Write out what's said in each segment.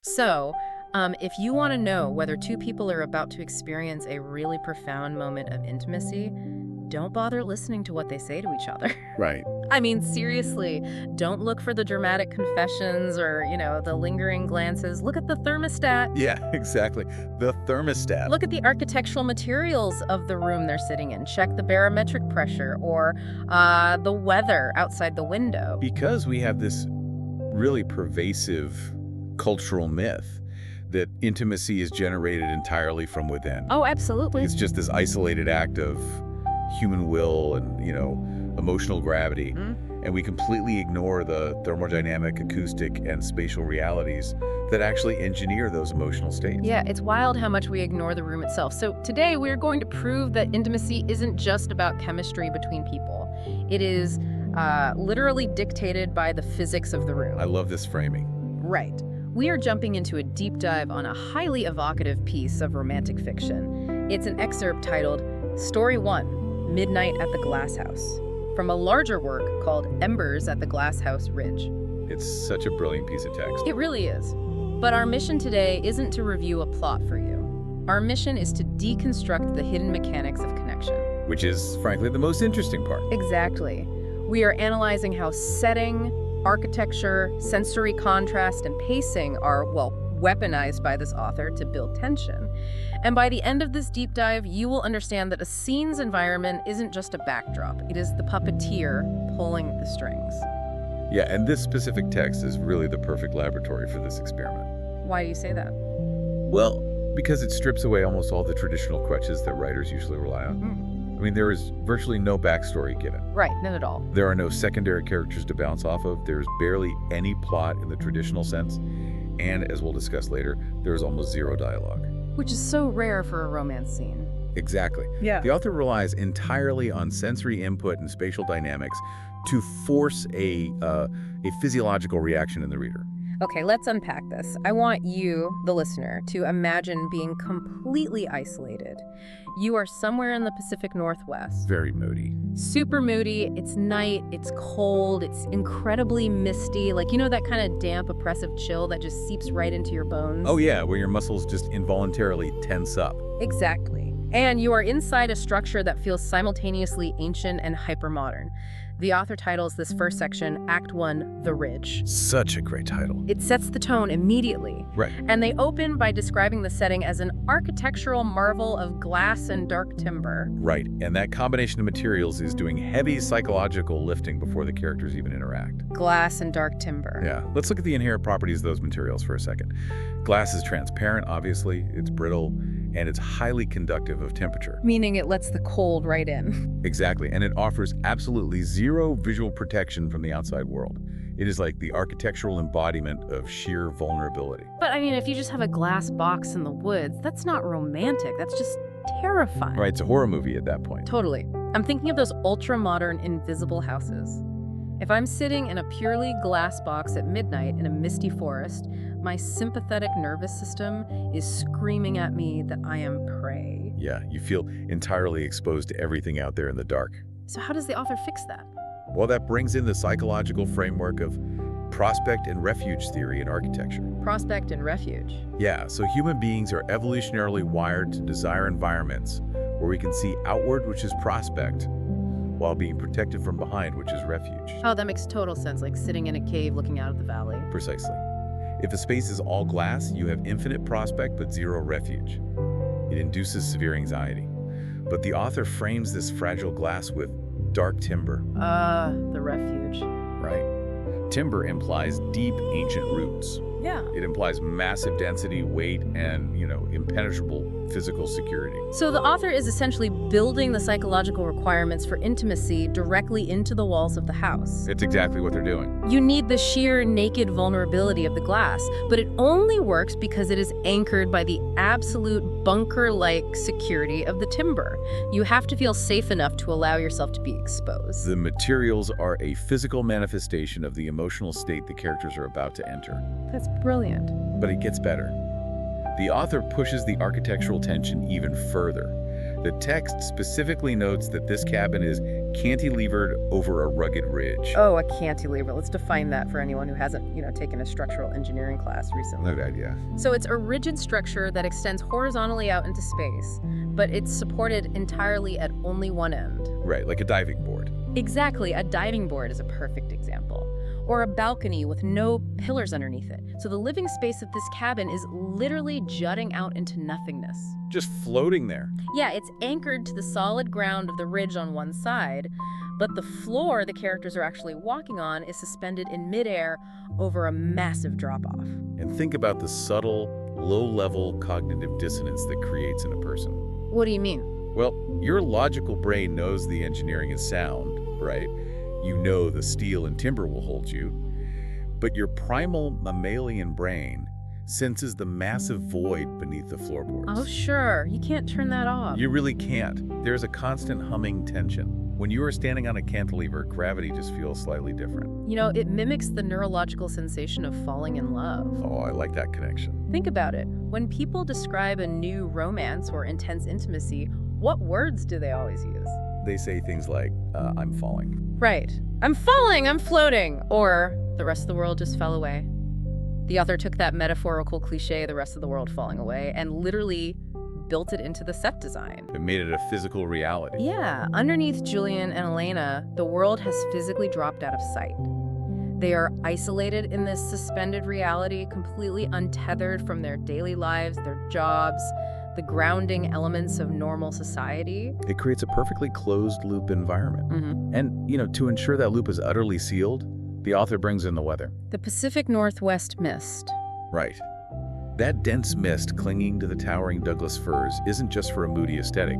So, if you want to know whether two people are about to experience a really profound moment of intimacy, don't bother listening to what they say to each other. Right. I mean, seriously, don't look for the dramatic confessions or, the lingering glances. Look at the thermostat. Yeah, exactly. The thermostat. Look at the architectural materials of the room they're sitting in. Check the barometric pressure or the weather outside the window. Because we have this really pervasive cultural myth that intimacy is generated entirely from within. Oh, absolutely. It's just this isolated act of human will and, emotional gravity. And we completely ignore the thermodynamic, acoustic, and spatial realities that actually engineer those emotional states. Yeah, it's wild how much we ignore the room itself. So today we're going to prove that intimacy isn't just about chemistry between people. It is literally dictated by the physics of the room. I love this framing. Right. We are jumping into a deep dive on a highly evocative piece of romantic fiction. It's an excerpt titled Story 1, Midnight at the Glass House, from a larger work called Embers at the Glass House Ridge. It's such a brilliant piece of text. It really is. But our mission today isn't to review a plot for you. Our mission is to deconstruct the hidden mechanics of connection. Which is, frankly, the most interesting part. Exactly. We are analyzing how setting, architecture, sensory contrast, and pacing are, weaponized by this author to build tension. And by the end of this deep dive, you will understand that a scene's environment isn't just a backdrop. It is the puppeteer pulling the strings. Yeah, and this specific text is really the perfect laboratory for this experiment. Why do you say that? Well, because it strips away almost all the traditional crutches that writers usually rely on. I mean, there is virtually no backstory given. Right, none at all. There are no secondary characters to bounce off of. There's barely any plot in the traditional sense. And as we'll discuss later, there's almost zero dialogue. Which is so rare for a romance scene. Exactly. Yeah. The author relies entirely on sensory input and spatial dynamics to force a physiological reaction in the reader. Okay, let's unpack this. I want you, the listener, to imagine being completely isolated. You are somewhere in the Pacific Northwest. Very moody. Super moody, it's night, it's cold, it's incredibly misty, like that kind of damp, oppressive chill that just seeps right into your bones. Oh yeah, where your muscles just involuntarily tense up. Exactly. And you are inside a structure that feels simultaneously ancient and hypermodern. The author titles this first section, Act 1, The Ridge. Such a great title. It sets the tone immediately. Right. And they open by describing the setting as an architectural marvel of glass and dark timber. Right, and that combination of materials is doing heavy psychological lifting before the characters even interact. Glass and dark timber. Yeah, let's look at the inherent properties of those materials for a second. Glass is transparent, obviously, it's brittle, and it's highly conductive of temperature. Meaning it lets the cold right in. Exactly, and it offers absolutely zero visual protection from the outside world. It is like the architectural embodiment of sheer vulnerability. But I mean, if you just have a glass box in the woods, that's not romantic, that's just terrifying. Right, it's a horror movie at that point. Totally. I'm thinking of those ultra-modern invisible houses. If I'm sitting in a purely glass box at midnight in a misty forest, my sympathetic nervous system is screaming at me that I am prey. Yeah, you feel entirely exposed to everything out there in the dark. So how does the author fix that? Well, that brings in the psychological framework of prospect and refuge theory in architecture. Prospect and refuge. Yeah, so human beings are evolutionarily wired to desire environments where we can see outward, which is prospect, while being protected from behind, which is refuge. Oh, that makes total sense, like sitting in a cave looking out at the valley. Precisely. If a space is all glass, you have infinite prospect but zero refuge. It induces severe anxiety. But the author frames this fragile glass with dark timber. The refuge. Right. Timber implies deep, ancient roots. Yeah. It implies massive density, weight, and, impenetrable physical security. So the author is essentially building the psychological requirements for intimacy directly into the walls of the house. It's exactly what they're doing. You need the sheer naked vulnerability of the glass, but it only works because it is anchored by the absolute bunker-like security of the timber. You have to feel safe enough to allow yourself to be exposed. The materials are a physical manifestation of the emotional state the characters are about to enter. That's brilliant. But it gets better. The author pushes the architectural tension even further. The text specifically notes that this cabin is cantilevered over a rugged ridge. Oh, a cantilever. Let's define that for anyone who hasn't, taken a structural engineering class recently. No idea. So it's a rigid structure that extends horizontally out into space, but it's supported entirely at only one end. Right, like a diving board. Exactly, a diving board is a perfect example. Or a balcony with no pillars underneath it. So the living space of this cabin is literally jutting out into nothingness. Just floating there. Yeah, it's anchored to the solid ground of the ridge on one side, but the floor the characters are actually walking on is suspended in midair over a massive drop-off. And think about the subtle, low-level cognitive dissonance that creates in a person. What do you mean? Well, your logical brain knows the engineering is sound, right? You know the steel and timber will hold you. But your primal mammalian brain senses the massive void beneath the floorboards. Oh, sure. You can't turn that off. You really can't. There's a constant humming tension. When you are standing on a cantilever, gravity just feels slightly different. It mimics the neurological sensation of falling in love. Oh, I like that connection. Think about it. When people describe a new romance or intense intimacy, what words do they always use? They say things like, I'm falling. Right. I'm falling, I'm floating. Or, the rest of the world just fell away. The author took that metaphorical cliche, the rest of the world falling away, and literally built it into the set design. It made it a physical reality. Yeah, underneath Julian and Elena, the world has physically dropped out of sight. They are isolated in this suspended reality, completely untethered from their daily lives, their jobs, the grounding elements of normal society. It creates a perfectly closed-loop environment. Mm-hmm. And, to ensure that loop is utterly sealed, the author brings in the weather. The Pacific Northwest mist. Right. That dense mist clinging to the towering Douglas firs isn't just for a moody aesthetic.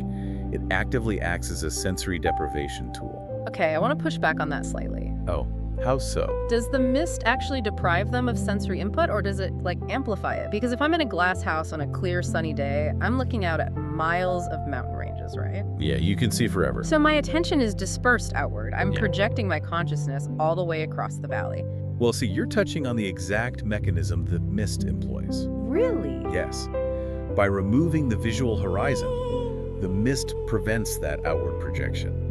It actively acts as a sensory deprivation tool. Okay, I want to push back on that slightly. Oh, how so? Does the mist actually deprive them of sensory input, or does it, amplify it? Because if I'm in a glass house on a clear, sunny day, I'm looking out at miles of mountain ranges, right? Yeah, you can see forever. So my attention is dispersed outward. I'm projecting my consciousness all the way across the valley. Well, see, you're touching on the exact mechanism that mist employs. Really? Yes. By removing the visual horizon, the mist prevents that outward projection.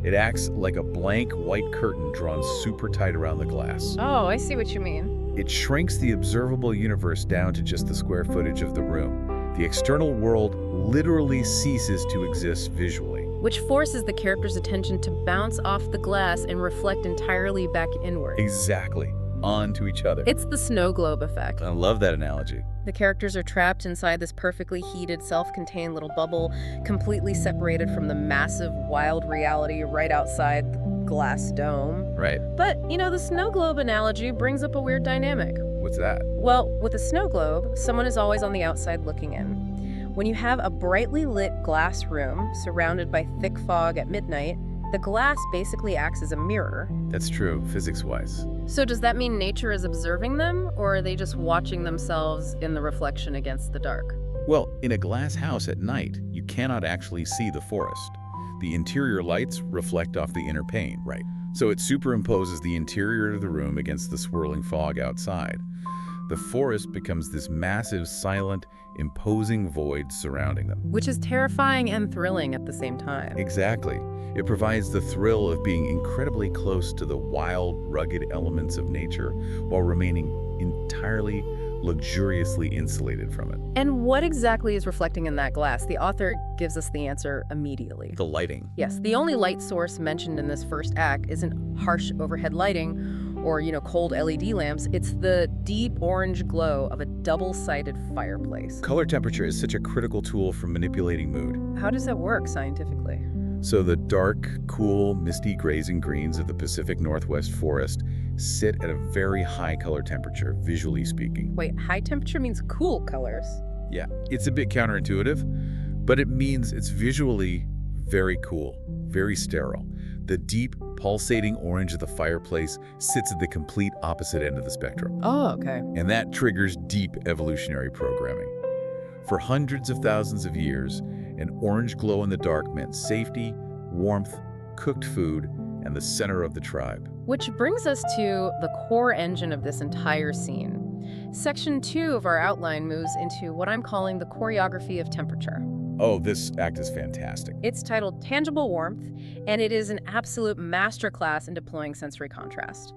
It acts like a blank white curtain drawn super tight around the glass. Oh, I see what you mean. It shrinks the observable universe down to just the square footage of the room. The external world literally ceases to exist visually. Which forces the character's attention to bounce off the glass and reflect entirely back inward. Exactly. Onto each other. It's the snow globe effect. I love that analogy. The characters are trapped inside this perfectly heated, self-contained little bubble, completely separated from the massive, wild reality right outside the glass dome. Right. But, the snow globe analogy brings up a weird dynamic. What's that? Well, with a snow globe, someone is always on the outside looking in. When you have a brightly lit glass room surrounded by thick fog at midnight, the glass basically acts as a mirror. That's true, physics-wise. So does that mean nature is observing them, or are they just watching themselves in the reflection against the dark? Well, in a glass house at night, you cannot actually see the forest. The interior lights reflect off the inner pane. Right. So it superimposes the interior of the room against the swirling fog outside. The forest becomes this massive, silent, imposing void surrounding them. Which is terrifying and thrilling at the same time. Exactly. It provides the thrill of being incredibly close to the wild, rugged elements of nature while remaining entirely luxuriously insulated from it. And what exactly is reflecting in that glass? The author gives us the answer immediately. The lighting. Yes, the only light source mentioned in this first act isn't harsh overhead lighting or, cold LED lamps. It's the deep orange glow of a double-sided fireplace. Color temperature is such a critical tool for manipulating mood. How does that work scientifically? So the dark, cool, misty grays and greens of the Pacific Northwest forest sit at a very high color temperature, visually speaking. Wait, high temperature means cool colors? Yeah, it's a bit counterintuitive, but it means it's visually very cool, very sterile. The deep, pulsating orange of the fireplace sits at the complete opposite end of the spectrum. Oh, okay. And that triggers deep evolutionary programming. For hundreds of thousands of years, an orange glow in the dark meant safety, warmth, cooked food, and the center of the tribe. Which brings us to the core engine of this entire scene. Section 2 of our outline moves into what I'm calling the choreography of temperature. Oh, this act is fantastic. It's titled Tangible Warmth, and it is an absolute masterclass in deploying sensory contrast.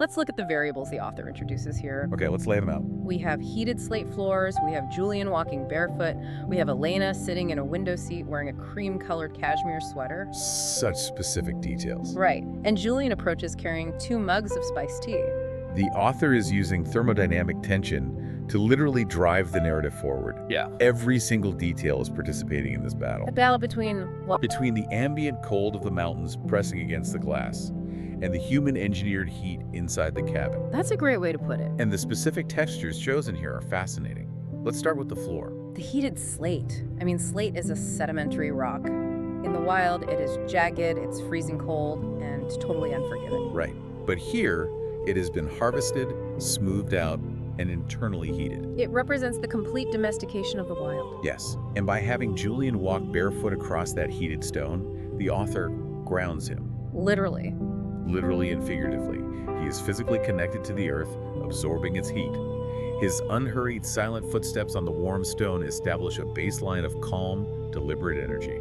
Let's look at the variables the author introduces here. Okay, let's lay them out. We have heated slate floors, we have Julian walking barefoot, we have Elena sitting in a window seat wearing a cream-colored cashmere sweater. Such specific details. Right, and Julian approaches carrying 2 mugs of spiced tea. The author is using thermodynamic tension to literally drive the narrative forward. Yeah. Every single detail is participating in this battle. A battle between, well, Between the ambient cold of the mountains pressing against the glass and the human-engineered heat inside the cabin. that's a great way to put it. And the specific textures chosen here are fascinating. Let's start with the floor. The heated slate. I mean, slate is a sedimentary rock. In the wild, it is jagged, it's freezing cold, and totally unforgiving. Right. But here, it has been harvested, smoothed out, and internally heated. It represents the complete domestication of the wild. Yes. And by having Julian walk barefoot across that heated stone, the author grounds him. Literally. Literally and figuratively. He is physically connected to the earth, absorbing its heat. His unhurried, silent footsteps on the warm stone establish a baseline of calm, deliberate energy.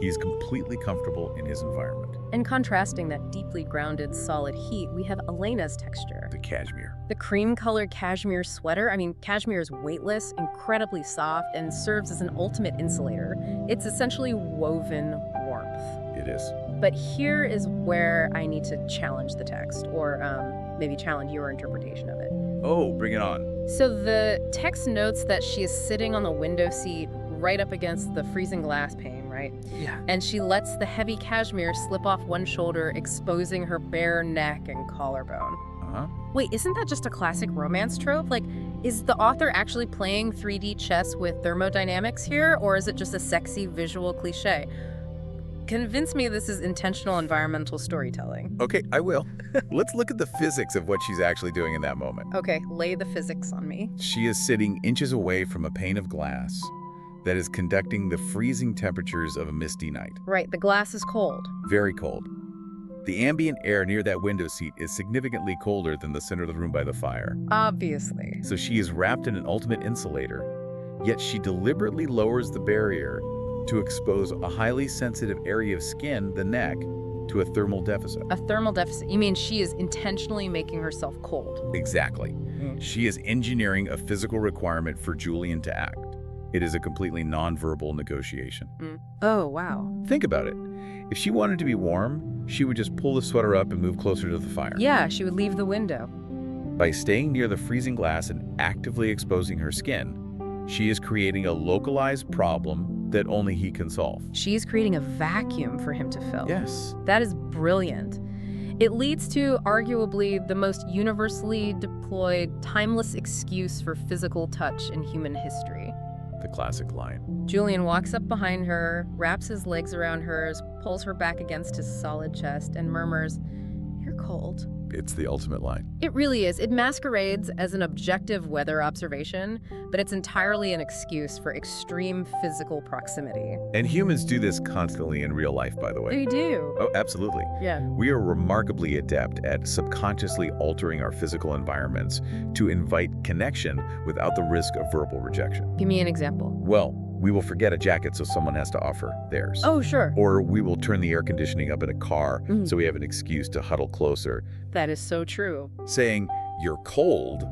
He is completely comfortable in his environment. And contrasting that deeply grounded, solid heat, we have Elena's texture. The cashmere. The cream-colored cashmere sweater. I mean, cashmere is weightless, incredibly soft, and serves as an ultimate insulator. It's essentially woven warmth. It is. But here is where I need to challenge the text, or maybe challenge your interpretation of it. Oh, bring it on. So the text notes that she is sitting on the window seat right up against the freezing glass pane, right? Yeah. And she lets the heavy cashmere slip off one shoulder, exposing her bare neck and collarbone. Uh-huh. Wait, isn't that just a classic romance trope? Like, is the author actually playing 3D chess with thermodynamics here, or is it just a sexy visual cliche? Convince me this is intentional environmental storytelling. Okay, I will. Let's look at the physics of what she's actually doing in that moment. Okay, lay the physics on me. She is sitting inches away from a pane of glass that is conducting the freezing temperatures of a misty night. Right, the glass is cold. Very cold. The ambient air near that window seat is significantly colder than the center of the room by the fire. Obviously. So she is wrapped in an ultimate insulator, yet she deliberately lowers the barrier to expose a highly sensitive area of skin, the neck, to a thermal deficit. A thermal deficit. You mean she is intentionally making herself cold? Exactly. She is engineering a physical requirement for Julian to act. It is a completely nonverbal negotiation. Oh, wow. Think about it. If she wanted to be warm, she would just pull the sweater up and move closer to the fire. Yeah, she would leave the window. By staying near the freezing glass and actively exposing her skin, she is creating a localized problem that only he can solve. She's creating a vacuum for him to fill. Yes. That is brilliant. It leads to arguably the most universally deployed, timeless excuse for physical touch in human history. The classic line. Julian walks up behind her, wraps his legs around hers, pulls her back against his solid chest, and murmurs, "You're cold." It's the ultimate line. It really is. It masquerades as an objective weather observation, but it's entirely an excuse for extreme physical proximity. And humans do this constantly in real life, by the way. They do. Oh, absolutely. Yeah. We are remarkably adept at subconsciously altering our physical environments to invite connection without the risk of verbal rejection. Give me an example. Well, we will forget a jacket so someone has to offer theirs. Oh, sure. Or we will turn the air conditioning up in a car so we have an excuse to huddle closer. That is so true. Saying, "You're cold,"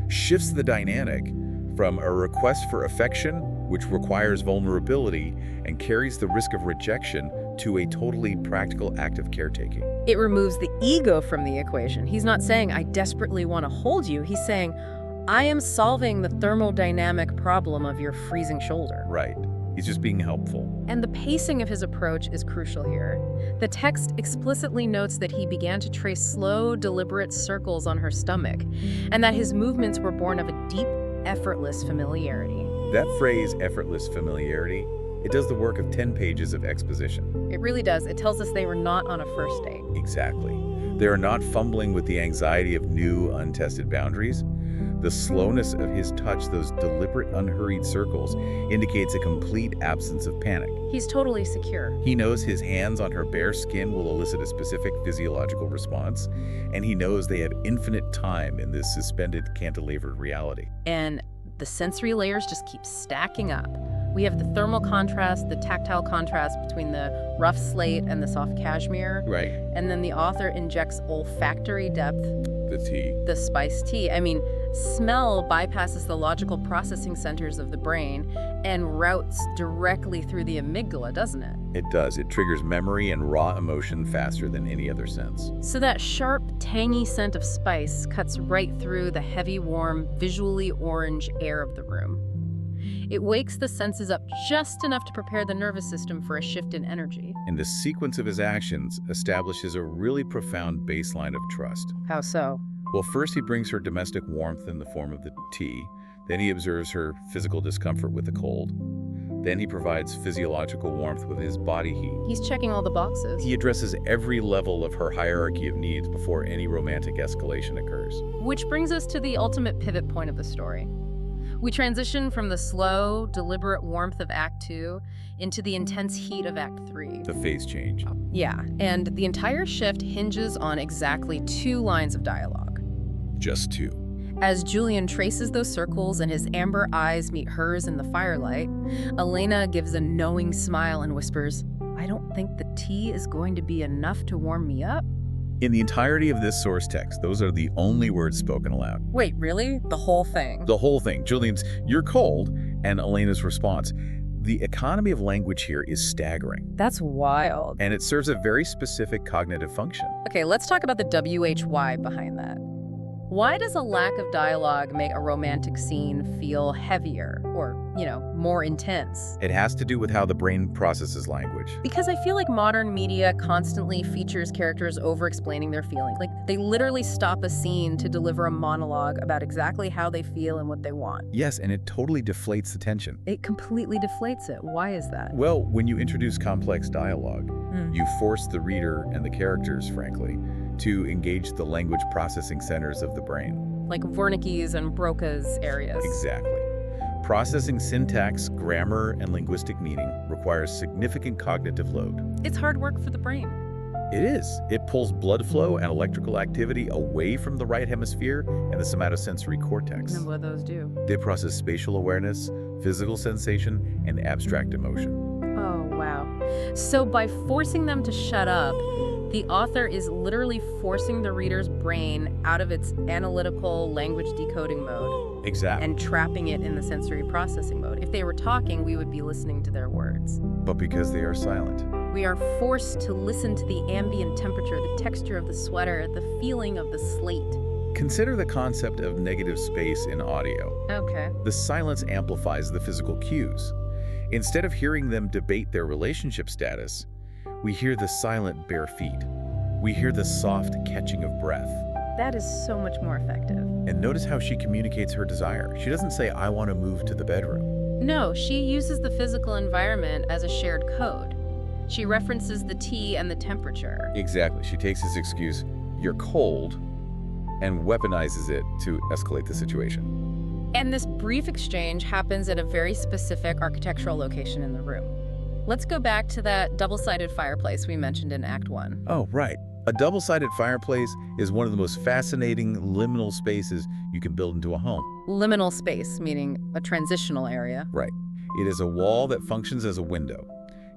shifts the dynamic from a request for affection, which requires vulnerability and carries the risk of rejection, to a totally practical act of caretaking. It removes the ego from the equation. He's not saying, "I desperately want to hold you." He's saying, "I am solving the thermodynamic problem of your freezing shoulder." Right. He's just being helpful. And the pacing of his approach is crucial here. The text explicitly notes that he began to trace slow, deliberate circles on her stomach, and that his movements were born of a deep, effortless familiarity. That phrase, effortless familiarity, it does the work of 10 pages of exposition. It really does. It tells us they were not on a first date. Exactly. They are not fumbling with the anxiety of new, untested boundaries. The slowness of his touch, those deliberate, unhurried circles, indicates a complete absence of panic. He's totally secure. He knows his hands on her bare skin will elicit a specific physiological response, and he knows they have infinite time in this suspended, cantilevered reality. And the sensory layers just keep stacking up. We have the thermal contrast, the tactile contrast between the rough slate and the soft cashmere. Right. And then the author injects olfactory depth, The tea. the spice tea. I mean, smell bypasses the logical processing centers of the brain and routes directly through the amygdala, doesn't it? It does. It triggers memory and raw emotion faster than any other sense. So that sharp, tangy scent of spice cuts right through the heavy, warm, visually orange air of the room. It wakes the senses up just enough to prepare the nervous system for a shift in energy. And the sequence of his actions establishes a really profound baseline of trust. How so? Well, first he brings her domestic warmth in the form of the tea. Then he observes her physical discomfort with the cold. Then he provides physiological warmth with his body heat. He's checking all the boxes. He addresses every level of her hierarchy of needs before any romantic escalation occurs. Which brings us to the ultimate pivot point of the story. We transition from the slow, deliberate warmth of Act 2 into the intense heat of Act 3. The phase change. Yeah, and the entire shift hinges on exactly 2 lines of dialogue. Just 2. As Julian traces those circles and his amber eyes meet hers in the firelight, Elena gives a knowing smile and whispers, "I don't think the tea is going to be enough to warm me up." In the entirety of this source text, those are the only words spoken aloud. Wait, really? The whole thing? The whole thing. Julian's, "You're cold," and Elena's response. The economy of language here is staggering. That's wild. And it serves a very specific cognitive function. Okay, let's talk about the WHY behind that. Why does a lack of dialogue make a romantic scene feel heavier or, more intense? It has to do with how the brain processes language. Because I feel like modern media constantly features characters over-explaining their feelings. Like, they literally stop a scene to deliver a monologue about exactly how they feel and what they want. Yes, and it totally deflates the tension. It completely deflates it. Why is that? Well, when you introduce complex dialogue, you force the reader and the characters, frankly, to engage the language processing centers of the brain. Like Wernicke's and Broca's areas. Exactly. Processing syntax, grammar, and linguistic meaning requires significant cognitive load. It's hard work for the brain. It is. It pulls blood flow and electrical activity away from the right hemisphere and the somatosensory cortex. And what do those do? They process spatial awareness, physical sensation, and abstract emotion. Oh, wow. So by forcing them to shut up, the author is literally forcing the reader's brain out of its analytical language decoding mode. Exactly. And trapping it in the sensory processing mode. If they were talking, we would be listening to their words. But because they are silent. We are forced to listen to the ambient temperature, the texture of the sweater, the feeling of the slate. Consider the concept of negative space in audio. Okay. The silence amplifies the physical cues. Instead of hearing them debate their relationship status, we hear the silent bare feet. We hear the soft catching of breath. That is so much more effective. And notice how she communicates her desire. She doesn't say, "I want to move to the bedroom." No, she uses the physical environment as a shared code. She references the tea and the temperature. Exactly. She takes his excuse, "You're cold," and weaponizes it to escalate the situation. And this brief exchange happens at a very specific architectural location in the room. Let's go back to that double-sided fireplace we mentioned in Act 1. Oh, right. A double-sided fireplace is one of the most fascinating liminal spaces you can build into a home. Liminal space, meaning a transitional area. Right. It is a wall that functions as a window.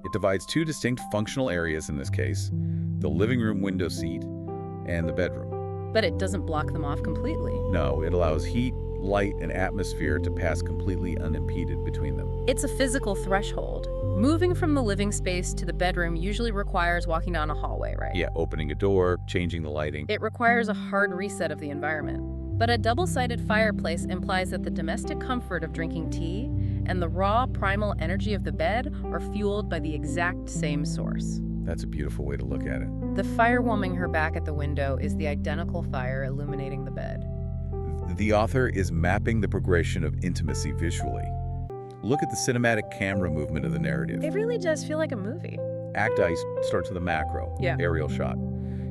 It divides 2 distinct functional areas in this case, the living room window seat and the bedroom. But it doesn't block them off completely. No, it allows heat, light, and atmosphere to pass completely unimpeded between them. It's a physical threshold. Moving from the living space to the bedroom usually requires walking down a hallway, right? Yeah, opening a door, changing the lighting. It requires a hard reset of the environment. But a double-sided fireplace implies that the domestic comfort of drinking tea and the raw primal energy of the bed are fueled by the exact same source. That's a beautiful way to look at it. The fire warming her back at the window is the identical fire illuminating the bed. The author is mapping the progression of intimacy visually. Look at the cinematic camera movement of the narrative. It really does feel like a movie. Act I starts with a macro, aerial shot.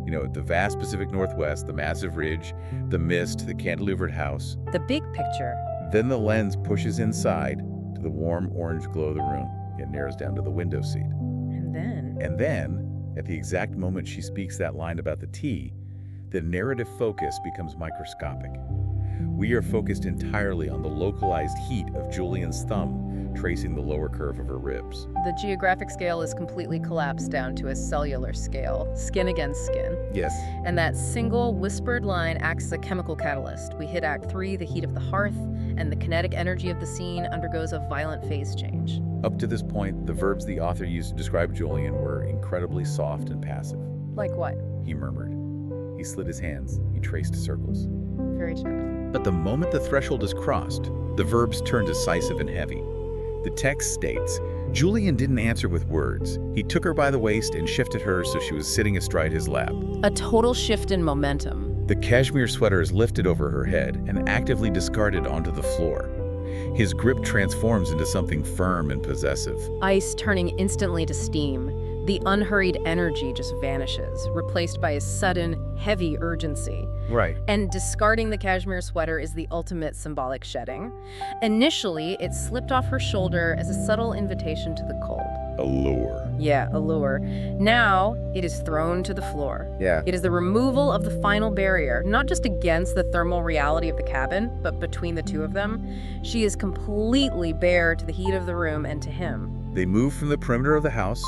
The vast Pacific Northwest, the massive ridge, the mist, the cantilevered house. The big picture. Then the lens pushes inside to the warm orange glow of the room. It narrows down to the window seat. And then, at the exact moment she speaks that line about the tea, the narrative focus becomes microscopic. we are focused entirely on the localized heat of Julian's thumb, tracing the lower curve of her ribs. The geographic scale is completely collapsed down to a cellular scale, skin against skin. Yes. And that single whispered line acts as a chemical catalyst. We hit Act 3, the heat of the hearth, and the kinetic energy of the scene undergoes a violent phase change. Up to this point, the verbs the author used to describe Julian were incredibly soft and passive. Like what? He murmured. He slid his hands. He traced circles. Very gentle. But the moment the threshold is crossed, the verbs turn decisive and heavy. The text states, Julian didn't answer with words. He took her by the waist and shifted her so she was sitting astride his lap. A total shift in momentum. The cashmere sweater is lifted over her head and actively discarded onto the floor. His grip transforms into something firm and possessive. Ice turning instantly to steam. The unhurried energy just vanishes, replaced by a sudden, heavy urgency. Right. And discarding the cashmere sweater is the ultimate symbolic shedding. Initially, it slipped off her shoulder as a subtle invitation to the cold. Allure. Yeah, allure. Now, it is thrown to the floor. Yeah. It is the removal of the final barrier, not just against the thermal reality of the cabin, but between the two of them. She is completely bare to the heat of the room and to him. They move from the perimeter of the house,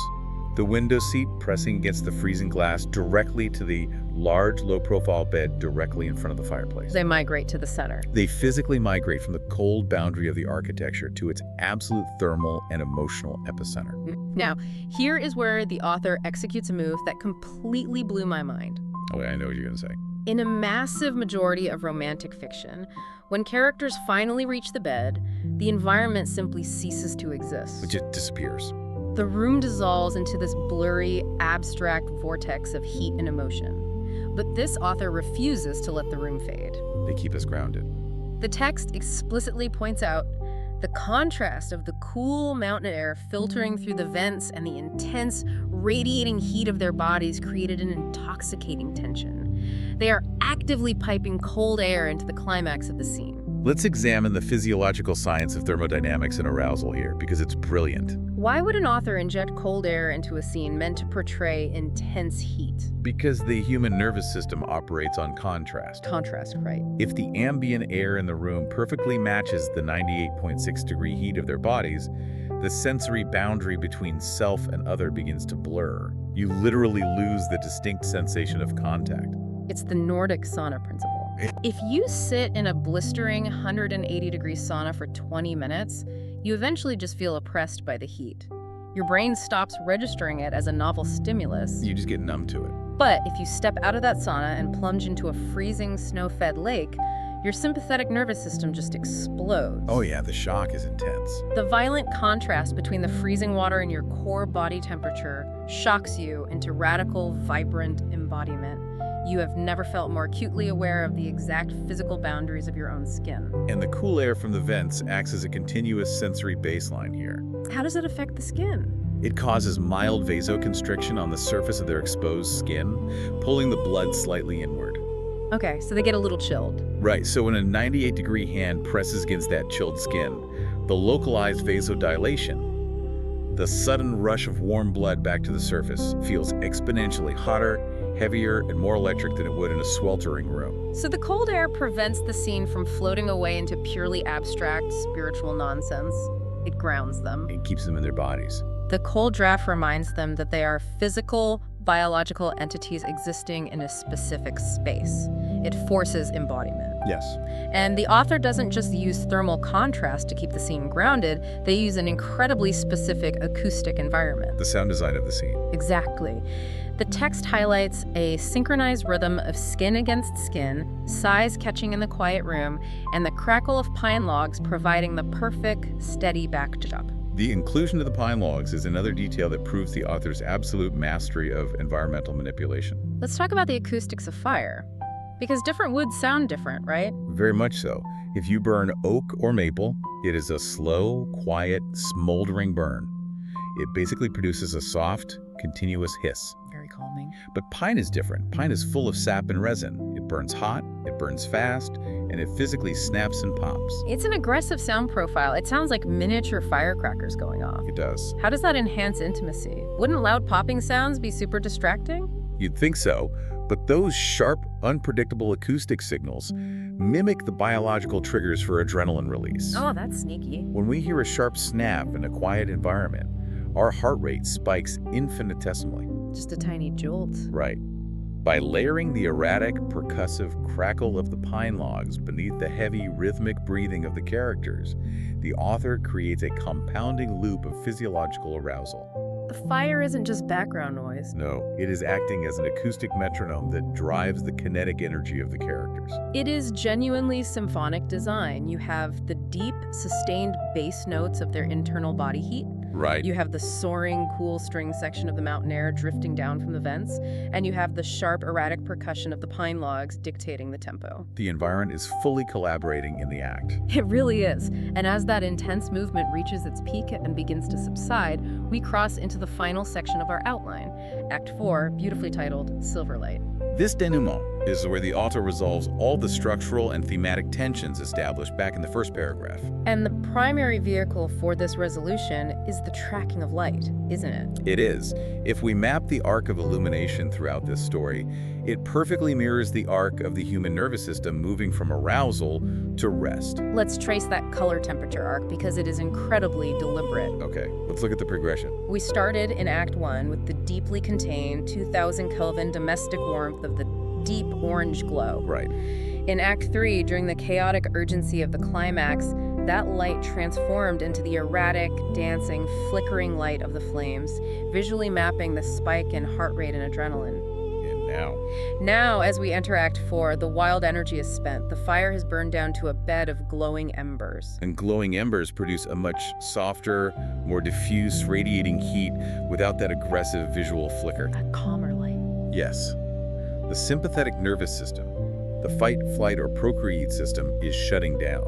the window seat pressing against the freezing glass, directly to the large, low-profile bed directly in front of the fireplace. They migrate to the center. They physically migrate from the cold boundary of the architecture to its absolute thermal and emotional epicenter. Now, here is where the author executes a move that completely blew my mind. Okay, I know what you're going to say. In a massive majority of romantic fiction, when characters finally reach the bed, the environment simply ceases to exist. It just disappears. The room dissolves into this blurry, abstract vortex of heat and emotion. But this author refuses to let the room fade. They keep us grounded. The text explicitly points out the contrast of the cool mountain air filtering through the vents and the intense, radiating heat of their bodies created an intoxicating tension. They are actively piping cold air into the climax of the scene. Let's examine the physiological science of thermodynamics and arousal here, because it's brilliant. Why would an author inject cold air into a scene meant to portray intense heat? Because the human nervous system operates on contrast. Contrast, right? If the ambient air in the room perfectly matches the 98.6-degree heat of their bodies, the sensory boundary between self and other begins to blur. You literally lose the distinct sensation of contact. It's the Nordic sauna principle. If you sit in a blistering 180-degree sauna for 20 minutes, you eventually just feel oppressed by the heat. Your brain stops registering it as a novel stimulus. You just get numb to it. But if you step out of that sauna and plunge into a freezing, snow-fed lake, your sympathetic nervous system just explodes. Oh yeah, the shock is intense. The violent contrast between the freezing water and your core body temperature shocks you into radical, vibrant embodiment. You have never felt more acutely aware of the exact physical boundaries of your own skin. And the cool air from the vents acts as a continuous sensory baseline here. How does it affect the skin? It causes mild vasoconstriction on the surface of their exposed skin, pulling the blood slightly inward. Okay, so they get a little chilled. Right, so when a 98-degree hand presses against that chilled skin, the localized vasodilation, the sudden rush of warm blood back to the surface, feels exponentially hotter, heavier, and more electric than it would in a sweltering room. So the cold air prevents the scene from floating away into purely abstract, spiritual nonsense. It grounds them. It keeps them in their bodies. The cold draft reminds them that they are physical, biological entities existing in a specific space. It forces embodiment. Yes. And the author doesn't just use thermal contrast to keep the scene grounded, they use an incredibly specific acoustic environment. The sound design of the scene. Exactly. The text highlights a synchronized rhythm of skin against skin, sighs catching in the quiet room, and the crackle of pine logs providing the perfect, steady backdrop. The inclusion of the pine logs is another detail that proves the author's absolute mastery of environmental manipulation. Let's talk about the acoustics of fire. Because different woods sound different, right? Very much so. If you burn oak or maple, it is a slow, quiet, smoldering burn. It basically produces a soft, continuous hiss. Very calming. But pine is different. Pine is full of sap and resin. It burns hot, it burns fast, and it physically snaps and pops. It's an aggressive sound profile. It sounds like miniature firecrackers going off. It does. How does that enhance intimacy? Wouldn't loud popping sounds be super distracting? You'd think so, but those sharp, unpredictable acoustic signals mimic the biological triggers for adrenaline release. Oh, that's sneaky. When we hear a sharp snap in a quiet environment, our heart rate spikes infinitesimally. Just a tiny jolt. Right. By layering the erratic, percussive crackle of the pine logs beneath the heavy, rhythmic breathing of the characters, the author creates a compounding loop of physiological arousal. The fire isn't just background noise. No, it is acting as an acoustic metronome that drives the kinetic energy of the characters. It is genuinely symphonic design. You have the deep, sustained bass notes of their internal body heat. Right. You have the soaring, cool string section of the mountain air drifting down from the vents, and you have the sharp, erratic percussion of the pine logs dictating the tempo. The environment is fully collaborating in the act. It really is. And as that intense movement reaches its peak and begins to subside, we cross into the final section of our outline, Act 4, beautifully titled Silverlight. This denouement is where the author resolves all the structural and thematic tensions established back in the first paragraph. And the primary vehicle for this resolution is the tracking of light, isn't it? It is. If we map the arc of illumination throughout this story, it perfectly mirrors the arc of the human nervous system moving from arousal to rest. Let's trace that color temperature arc because it is incredibly deliberate. Okay, let's look at the progression. We started in Act 1 with the deeply contained 2000 Kelvin domestic warmth of the deep orange glow. Right. In Act 3, during the chaotic urgency of the climax, that light transformed into the erratic, dancing, flickering light of the flames, visually mapping the spike in heart rate and adrenaline. And Now, as we enter Act 4, the wild energy is spent. The fire has burned down to a bed of glowing embers. And glowing embers produce a much softer, more diffuse, radiating heat without that aggressive visual flicker. A calmer light. Yes. The sympathetic nervous system, the fight, flight, or procreate system, is shutting down.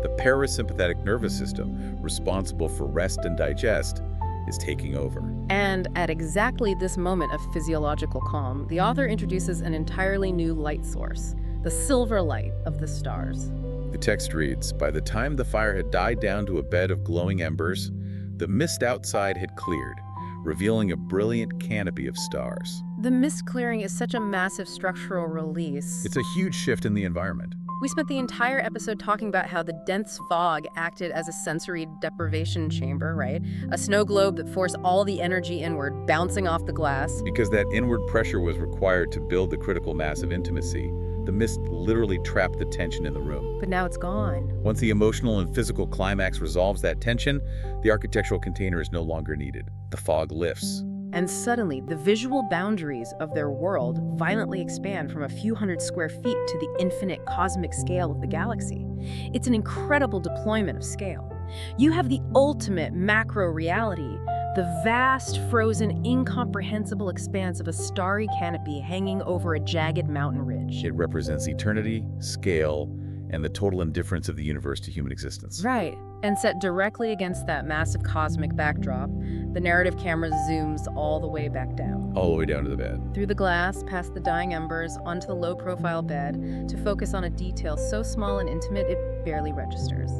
The parasympathetic nervous system, responsible for rest and digest, is taking over. And at exactly this moment of physiological calm, the author introduces an entirely new light source, the silver light of the stars. The text reads, "By the time the fire had died down to a bed of glowing embers, the mist outside had cleared, revealing a brilliant canopy of stars." The mist clearing is such a massive structural release. It's a huge shift in the environment. We spent the entire episode talking about how the dense fog acted as a sensory deprivation chamber, right? A snow globe that forced all the energy inward, bouncing off the glass. Because that inward pressure was required to build the critical mass of intimacy, the mist literally trapped the tension in the room. But now it's gone. Once the emotional and physical climax resolves that tension, the architectural container is no longer needed. The fog lifts. And suddenly, the visual boundaries of their world violently expand from a few hundred square feet to the infinite cosmic scale of the galaxy. It's an incredible deployment of scale. You have the ultimate macro reality, the vast, frozen, incomprehensible expanse of a starry canopy hanging over a jagged mountain ridge. It represents eternity, scale, and the total indifference of the universe to human existence. Right. And set directly against that massive cosmic backdrop, the narrative camera zooms all the way back down. All the way down to the bed. Through the glass, past the dying embers, onto the low-profile bed, to focus on a detail so small and intimate it barely registers.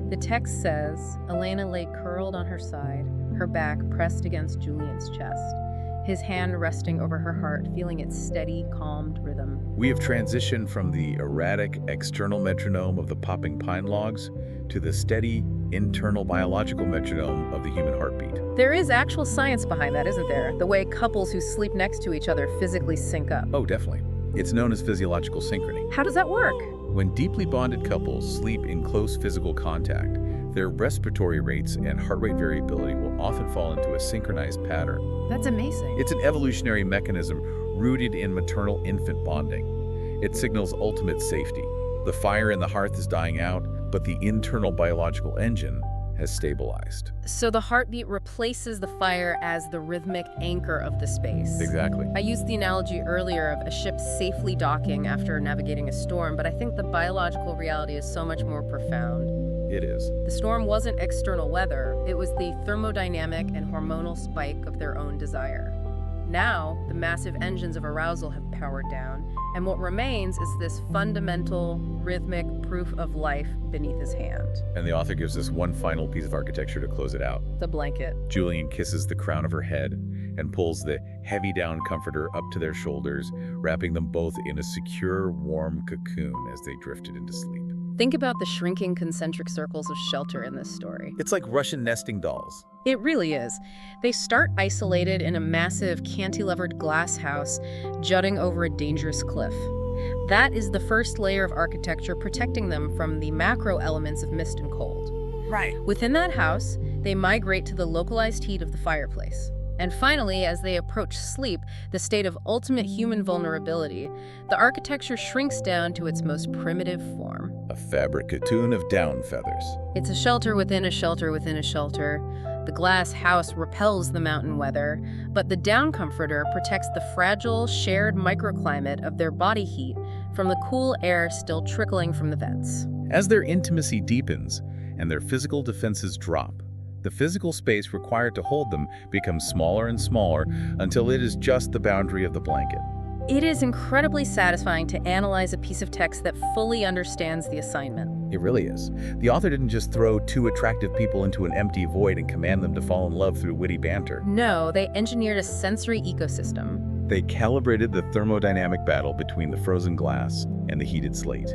The text says, Elena lay curled on her side, her back pressed against Julian's chest, his hand resting over her heart, feeling its steady, calmed rhythm. We have transitioned from the erratic external metronome of the popping pine logs to the steady, internal biological metronome of the human heartbeat. There is actual science behind that, isn't there? The way couples who sleep next to each other physically sync up. Oh, definitely. It's known as physiological synchrony. How does that work? When deeply bonded couples sleep in close physical contact, their respiratory rates and heart rate variability will often fall into a synchronized pattern. That's amazing. It's an evolutionary mechanism rooted in maternal-infant bonding. It signals ultimate safety. The fire in the hearth is dying out, but the internal biological engine has stabilized. So the heartbeat replaces the fire as the rhythmic anchor of the space. Exactly. I used the analogy earlier of a ship safely docking after navigating a storm, but I think the biological reality is so much more profound. It is. The storm wasn't external weather, it was the thermodynamic and hormonal spike of their own desire. Now, the massive engines of arousal have powered down, and what remains is this fundamental, rhythmic proof of life beneath his hand. And the author gives us one final piece of architecture to close it out. The blanket. Julian kisses the crown of her head, and pulls the heavy down comforter up to their shoulders, wrapping them both in a secure, warm cocoon as they drifted into sleep. Think about the shrinking concentric circles of shelter in this story. It's like Russian nesting dolls. It really is. They start isolated in a massive cantilevered glass house jutting over a dangerous cliff. That is the first layer of architecture protecting them from the macro elements of mist and cold. Right. Within that house, they migrate to the localized heat of the fireplace. And finally, as they approach sleep, the state of ultimate human vulnerability, the architecture shrinks down to its most primitive form. A fabric cocoon of down feathers. It's a shelter within a shelter within a shelter. The glass house repels the mountain weather, but the down comforter protects the fragile, shared microclimate of their body heat from the cool air still trickling from the vents. As their intimacy deepens and their physical defenses drop, the physical space required to hold them becomes smaller and smaller until it is just the boundary of the blanket. It is incredibly satisfying to analyze a piece of text that fully understands the assignment. It really is. The author didn't just throw two attractive people into an empty void and command them to fall in love through witty banter. No, they engineered a sensory ecosystem. They calibrated the thermodynamic battle between the frozen glass and the heated slate.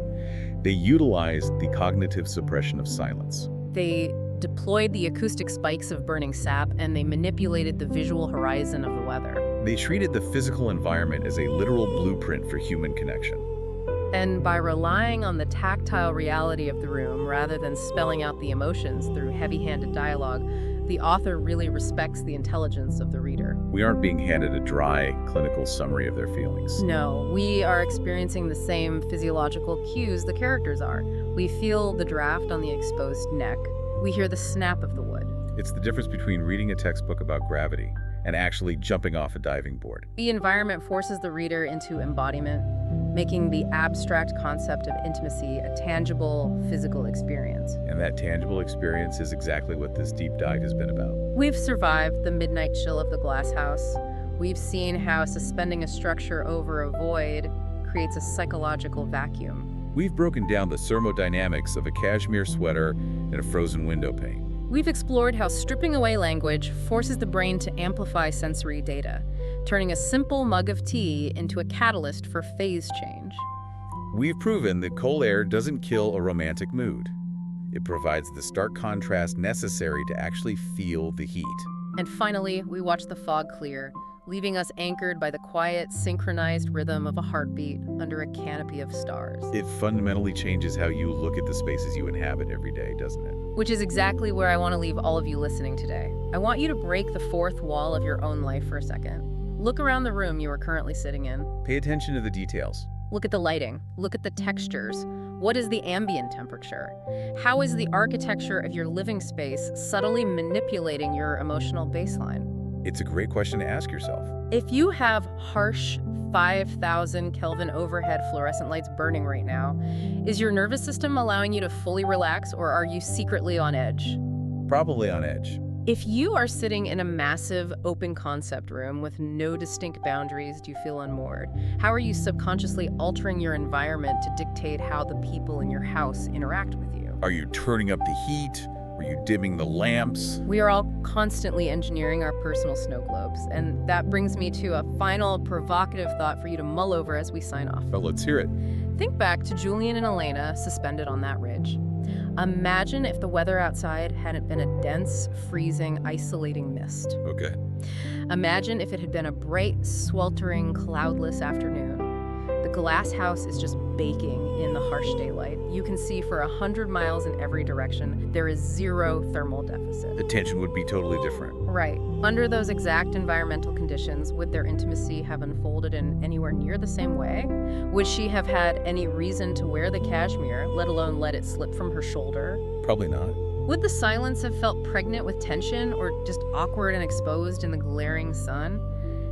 They utilized the cognitive suppression of silence. They deployed the acoustic spikes of burning sap, and they manipulated the visual horizon of the weather. They treated the physical environment as a literal blueprint for human connection. And by relying on the tactile reality of the room rather than spelling out the emotions through heavy-handed dialogue, the author really respects the intelligence of the reader. We aren't being handed a dry, clinical summary of their feelings. No, we are experiencing the same physiological cues the characters are. We feel the draft on the exposed neck. We hear the snap of the wood. It's the difference between reading a textbook about gravity and actually jumping off a diving board. The environment forces the reader into embodiment, making the abstract concept of intimacy a tangible, physical experience. And that tangible experience is exactly what this deep dive has been about. We've survived the midnight chill of the glass house. We've seen how suspending a structure over a void creates a psychological vacuum. We've broken down the thermodynamics of a cashmere sweater and a frozen window pane. We've explored how stripping away language forces the brain to amplify sensory data, turning a simple mug of tea into a catalyst for phase change. We've proven that cold air doesn't kill a romantic mood. It provides the stark contrast necessary to actually feel the heat. And finally, we watch the fog clear, leaving us anchored by the quiet, synchronized rhythm of a heartbeat under a canopy of stars. It fundamentally changes how you look at the spaces you inhabit every day, doesn't it? Which is exactly where I want to leave all of you listening today. I want you to break the fourth wall of your own life for a second. Look around the room you are currently sitting in. Pay attention to the details. Look at the lighting. Look at the textures. What is the ambient temperature? How is the architecture of your living space subtly manipulating your emotional baseline? It's a great question to ask yourself. If you have harsh 5,000 Kelvin overhead fluorescent lights burning right now, is your nervous system allowing you to fully relax, or are you secretly on edge? Probably on edge. If you are sitting in a massive open concept room with no distinct boundaries, do you feel unmoored? How are you subconsciously altering your environment to dictate how the people in your house interact with you? Are you turning up the heat? Are you dimming the lamps? We are all constantly engineering our personal snow globes, and that brings me to a final provocative thought for you to mull over as we sign off. Well, let's hear it. Think back to Julian and Elena suspended on that ridge. Imagine if the weather outside hadn't been a dense, freezing, isolating mist. Okay. Imagine if it had been a bright, sweltering, cloudless afternoon. The glass house is just baking in the harsh daylight. You can see for 100 miles in every direction. There is zero thermal deficit. The tension would be totally different. Right. Under those exact environmental conditions, would their intimacy have unfolded in anywhere near the same way? Would she have had any reason to wear the cashmere, let alone let it slip from her shoulder? Probably not. Would the silence have felt pregnant with tension, or just awkward and exposed in the glaring sun?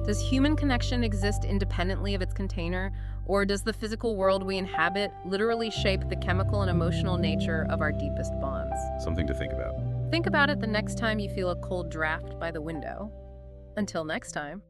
Does human connection exist independently of its container, or does the physical world we inhabit literally shape the chemical and emotional nature of our deepest bonds? Something to think about. Think about it the next time you feel a cold draft by the window. Until next time.